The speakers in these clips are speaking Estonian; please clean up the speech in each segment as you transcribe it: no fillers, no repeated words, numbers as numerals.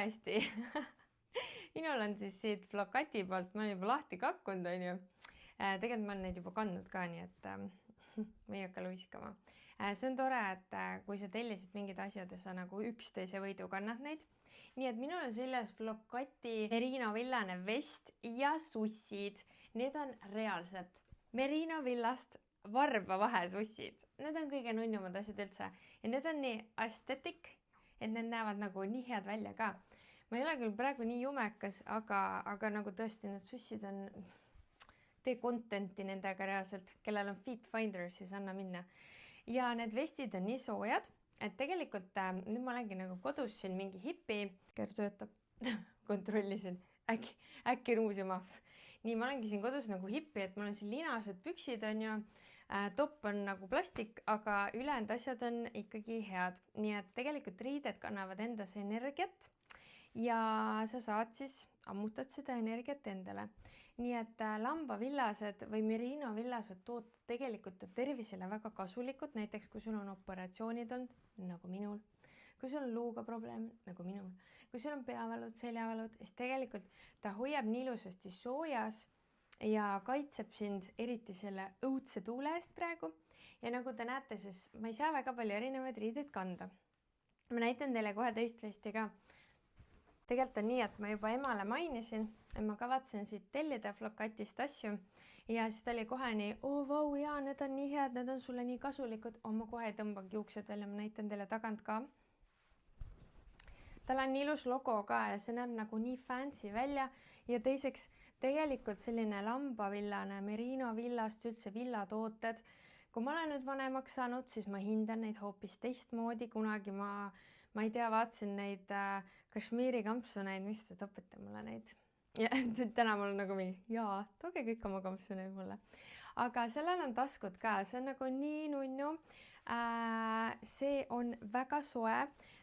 hästi. Minul on siis siit Flocati poolt, ma olen juba lahti kakkunud, on ju. Tegelikult ma olen neid juba kandnud ka, nii et ma ei hakka luiskama. See on tore, et kui sa tellisid mingid asjad ja sa nagu üksteise võidu kannad neid. Nii et minul on seljas Flocati merino villane vest ja sussid. Need on reaalselt merino villast varba vahesussid. Need on kõige nunnumad asjad üldse. Ja need on nii aesthetic, et need näevad nagu nii head välja ka. Ma ei ole küll praegu nii jumekas, aga nagu tõesti need sussid on... Tee contenti nendega reaalselt, kellel on Fit Finder, siis anna minna. Ja need vestid on nii soojad, et tegelikult nüüd ma olengi nagu kodus siin mingi hipi, ker töötab, kontrollisin, äkki on uus ja mahv. Nii, ma olengi siin kodus nagu hipi, et mul on siin linased püksid on ju, topp on nagu plastik, aga ülejäänud asjad on ikkagi head. Nii et tegelikult riided kannavad endas energiat ja sa saad siis ammutad seda energiat endale. Nii et lambavillased või merino villased tooted tegelikult on tervisele väga kasulikud, näiteks kui sul on operatsioonid olnud, nagu minul, kui sul on luuga probleem, nagu minul, kui sul on peavalud, seljavalud, siis tegelikult ta hoiab nii ilusasti soojas ja kaitseb sind eriti selle õudse tuule eest praegu. Ja nagu te näete, siis ma ei saa väga palju erinevaid riideid kanda. Ma näitan teile kohe teist vesti ka. Tegelikult on nii, et ma juba emale mainisin, et ma kavatsen siit tellida Flocatist asju ja siis ta oli kohe nii, vau, jaa, need on nii head, need on sulle nii kasulikud. Ma kohe tõmban juuksed välja, ma näitan teile tagant ka. Tal on nii ilus logo ka ja see näeb nagu nii fancy välja ja teiseks tegelikult selline lambavillane, merino villast, üldse villatooted. Kui ma olen nüüd vanemaks saanud, siis ma hindan neid hoopis teistmoodi. Kunagi ma ei tea, vaatasin neid Kashmiri kampsuneid, mis te topite mulle neid. Ja täna mul on nagu mingi, jaa, tooge kõik oma kampsuneid mulle. Aga sellel on taskud ka, see on nagu nii nunnu. See on väga soe.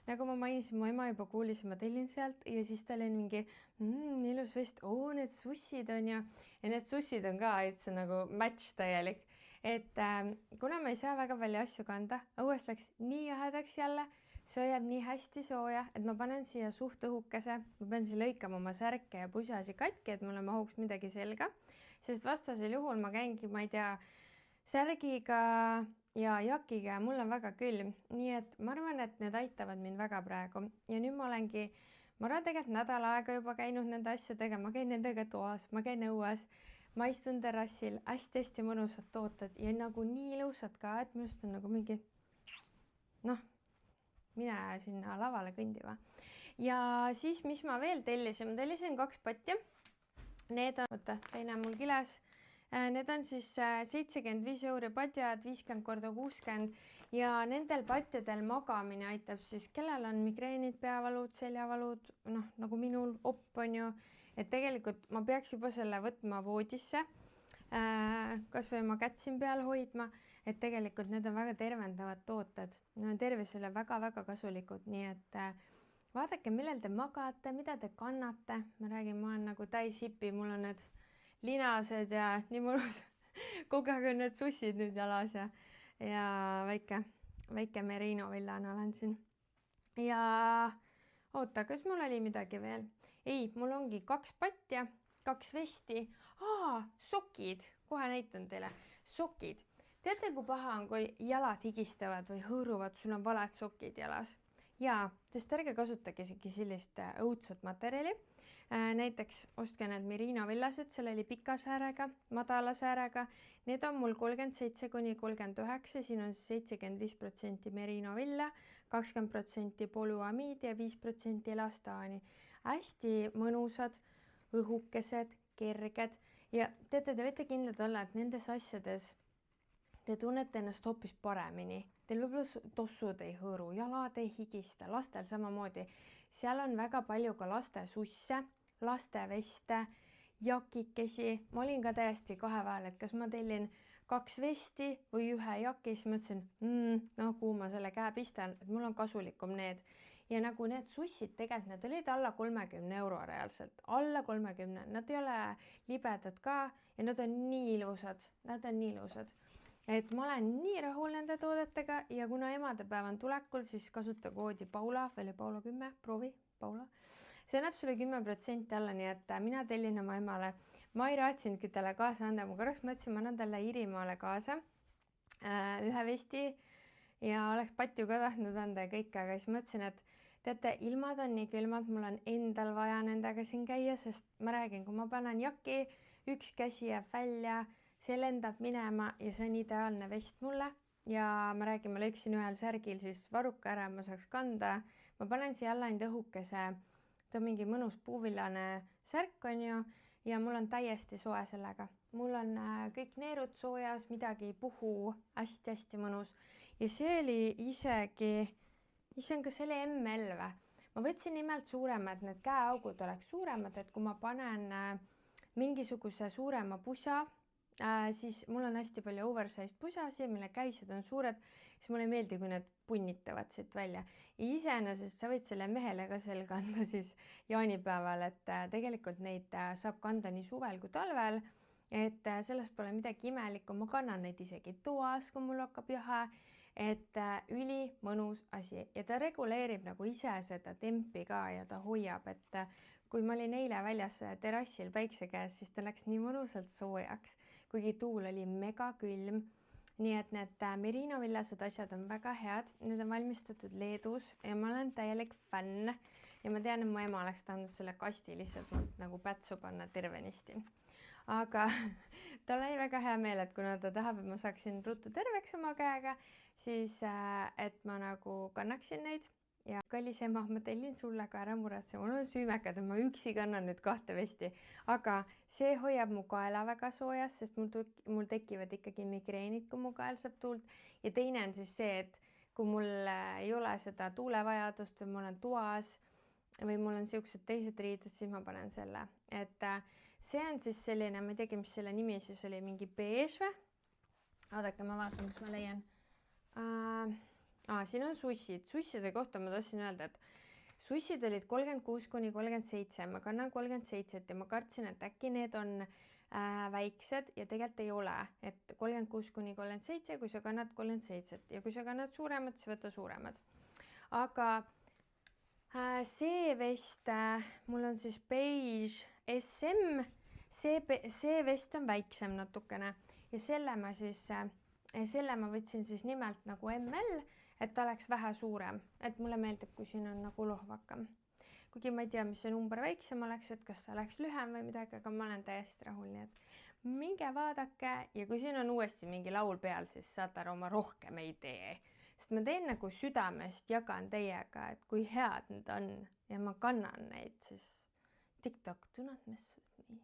Nagu ma mainisin, mu ema juba kuulis, ma tellin sealt ja siis tal on mingi ilus vest. Need sussid on ju. Ja need sussid on ka, et see nagu match täielik. Et kuna ma ei saa väga palju asju kanda, õues läks nii jahedaks jälle, see hoiab nii hästi sooja, et ma panen siia suht õhukese, ma pean siia lõikama oma särke ja pusasi katki, et mulle mahuks midagi selga, sest vastasel juhul ma käingi, ma ei tea, särgiga ja jakiga ja mul on väga külm, nii et ma arvan, et need aitavad mind väga praegu ja nüüd ma olengi, ma arvan tegelikult nädal aega juba käinud nende asjadega, ma käin nendega toas, ma käin õues, ma istun terrassil, hästi-hästi mõnusad tooted ja nagu nii ilusad ka, et minust on nagu mingi, mine sinna lavale kõndiva. Ja siis, mis ma veel tellisin? Ma tellisin 2 patja. Need on, teine mul kiles. Need on siis 75 € patjad, 50x60 ja nendel patjadel magamine aitab siis, kellel on migreenid, peavalud, seljavalud, nagu minul opp on ju, et tegelikult ma peaks juba selle võtma voodisse, kas või ma kätt siin peal hoidma, et tegelikult need on väga tervendavad tooted, need on tervisele väga-väga kasulikud, nii et vaadake, millel te magate, mida te kannate, ma räägin, ma olen nagu täis hipi, mul on need linased ja nii mõnus, kogu aeg on need sussid nüüd jalas ja väike merino villane olen siin. Ja oota, kas mul oli midagi veel? Ei, mul ongi 2 patja, 2 vesti. Sokid, kohe näitan teile. Sokid. Teate, kui paha on, kui jalad higistavad või hõõruvad, sul on valed sokid jalas? Jaa, sest ärge kasutage sellist õudsat materjali. Näiteks ostke need merino villased, seal oli pika säärega, madala säärega. Need on mul 37–39, siin on 75% merino villa, 20% polüamiid ja 5% elastaani. Hästi mõnusad, õhukesed, kerged ja te võite kindlad olla, et nendes asjades te tunnete ennast hoopis paremini. Teil võib-olla tossud ei hõõru, jalad ei higista, lastel samamoodi. Seal on väga palju ka laste susse, laste veste, jakikesi. Ma olin ka täiesti 2 vahel, et kas ma tellin 2 vesti või 1 jaki, siis mõtlesin, kuhu ma selle käe pistan, et mul on kasulikum need. Ja nagu need sussid tegelikult, need olid alla 30 € reaalselt, alla 30, nad ei ole libedad ka ja nad on nii ilusad. Et ma olen nii rahul nende toodetega ja kuna emadepäev on tulekul, siis kasuta koodi Paula, veel Paula 10, proovi Paula. see annab sulle 10% alla, nii et mina tellin oma emale. Ma ei raatsinudki talle kaasa anda, ma korraks mõtlesin, ma annan talle Iirimaale kaasa ühe vesti ja oleks patju ka tahtnud anda ja kõike, aga siis mõtlesin, et teate, ilmad on nii külmad, mul on endal vaja nendega siin käia, sest ma räägin, kui ma panen jaki, üks käsi jääb välja, see lendab minema ja see on ideaalne vest mulle. Ja ma räägin, ma lõiksin ühel särgil siis varuka ära, ma saaks kanda. Ma panen siia alla ainult õhukese, ta on mingi mõnus puuvillane särk on ju ja mul on täiesti soe sellega. Mul on kõik neerud soojas, midagi ei puhu, hästi-hästi mõnus. Ja see oli isegi, issand, kas see oli ML või? Ma võtsin nimelt suuremad, need käeaugud oleks suuremad, et kui ma panen mingisuguse suurema pusa, siis mul on hästi palju oversized pusasi, mille käised on suured, siis mulle ei meeldi, kui need punnitavad siit välja. Ja iseenesest sa võid selle mehele ka selga anda siis jaanipäeval, et tegelikult neid saab kanda nii suvel kui talvel, et sellest pole midagi imelikku, ma kannan neid isegi toas, kui mul hakkab jahe, et üli mõnus asi ja ta reguleerib nagu ise seda tempi ka ja ta hoiab, et kui ma olin eile väljas terrassil päikse käes, siis ta läks nii mõnusalt soojaks, kuigi tuul oli mega külm. Nii et need merinovillased asjad on väga head, need on valmistatud Leedus ja ma olen täielik fänn ja ma tean, et mu ema oleks tahtnud selle kasti lihtsalt nagu pätsu panna tervenisti. Aga tal oli väga hea meel, et kuna ta tahab, et ma saaksin ruttu terveks oma käega, siis et ma nagu kannaksin neid. Ja kallis ema, ma tellin sulle ka ära muretse, mul on süümekad, et ma üksi kannan nüüd 2 vesti, aga see hoiab mu kaela väga soojas, sest mul tekivad ikkagi migreenid, kui mu kael saab tuult. Ja teine on siis see, et kui mul ei ole seda tuulevajadust või ma olen toas või mul on siuksed teised riided, siis ma panen selle. Et see on siis selline, ma ei teagi, mis selle nimi siis oli, mingi beež või? Oodake, ma vaatan, kas ma leian. Siin on sussid. Susside kohta ma tahtsin öelda, et sussid olid 36–37, ma kannan 37 ja ma kartsin, et äkki need on väiksed ja tegelikult ei ole, et 36–37, kui sa kannad 37 ja kui sa kannad suuremad, siis võta suuremad. Aga see vest, mul on siis beige SM, see vest on väiksem natukene ja selle ma võtsin siis nimelt nagu ML, et ta oleks vähe suurem, et mulle meeldib, kui siin on nagu lohvakam. Kuigi ma ei tea, mis see number väiksem oleks, et kas ta oleks lühem või midagi, aga ma olen täiesti rahul, nii et minge vaadake ja kui siin on uuesti mingi laul peal, siis saate aru, ma rohkem ei tee. Sest ma teen nagu südamest, jagan teiega, et kui head need on ja ma kannan neid, siis TikTok, do not mess with me.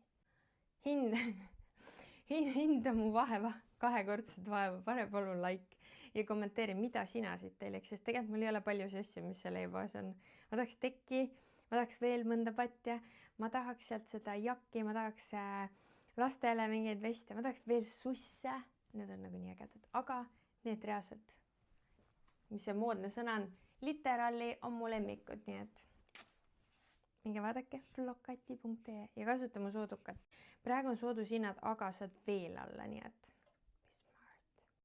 Hinda mu vaeva, 2-kordset vaeva, pane palun like ja kommenteeri, mida sina siit telliks, sest tegelikult mul ei ole palju asju, mis seal e-poes on. Ma tahaks tekki, ma tahaks veel mõnda patja, ma tahaks sealt seda jakki, ma tahaks lastele mingeid veste, ma tahaks veel susse, need on nagu nii ägedad, aga need reaalselt, mis see moodne sõna on, literally on mu lemmikud, nii et minge vaadake flokati.ee ja kasuta mu soodukat. Praegu on soodushinnad, aga saad veel alla, nii et